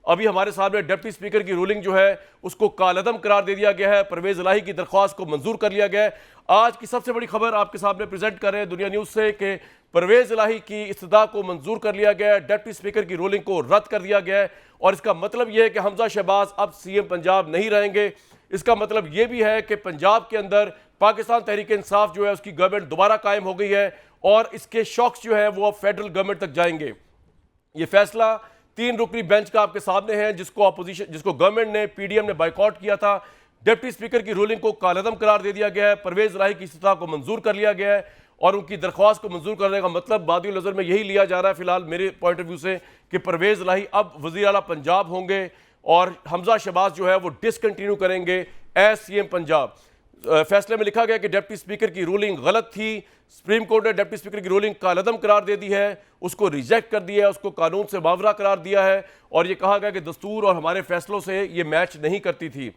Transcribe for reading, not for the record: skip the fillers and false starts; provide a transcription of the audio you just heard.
अभी हमारे सामने डिप्टी स्पीकर की रूलिंग जो है उसको कालअदम करार दे दिया गया है। परवेज इलाही की दरख्वास्त को मंजूर कर लिया गया है। आज की सबसे बड़ी खबर आपके सामने प्रेजेंट कर रहे हैं दुनिया न्यूज से कि परवेज इलाही की इस्तदा को मंजूर कर लिया गया है, डिप्टी स्पीकर की रूलिंग को रद्द कर दिया गया है। और इसका मतलब यह है कि हमजा शहबाज अब सीएम पंजाब नहीं रहेंगे। इसका मतलब यह भी है कि पंजाब के अंदर पाकिस्तान तहरीक इंसाफ जो है उसकी गवर्नमेंट दोबारा कायम हो गई है और इसके शॉक्स जो है वो अब फेडरल गवर्नमेंट तक जाएंगे। ये फैसला 3 रुकनी बेंच का आपके सामने है, जिसको गवर्नमेंट ने, पीडीएम ने बाइकआउट किया था। डिप्टी स्पीकर की रूलिंग को कालअदम करार दे दिया गया है, परवेज इलाही की इस्तीफा को मंजूर कर लिया गया है और उनकी दरख्वास्त को मंजूर करने का मतलब बादिल नजर में यही लिया जा रहा है फिलहाल मेरे पॉइंट ऑफ व्यू से कि परवेज इलाही अब वजीर आला पंजाब होंगे और हमजा शहबाज जो है वो डिसकंटिन्यू करेंगे एज सीएम पंजाब। फैसले में लिखा गया कि डिप्टी स्पीकर की रूलिंग गलत थी। सुप्रीम कोर्ट ने डिप्टी स्पीकर की रूलिंग कालअदम करार दे दी है, उसको रिजेक्ट कर दिया है, उसको कानून से मावरा करार दिया है और यह कहा गया कि दस्तूर और हमारे फैसलों से ये मैच नहीं करती थी।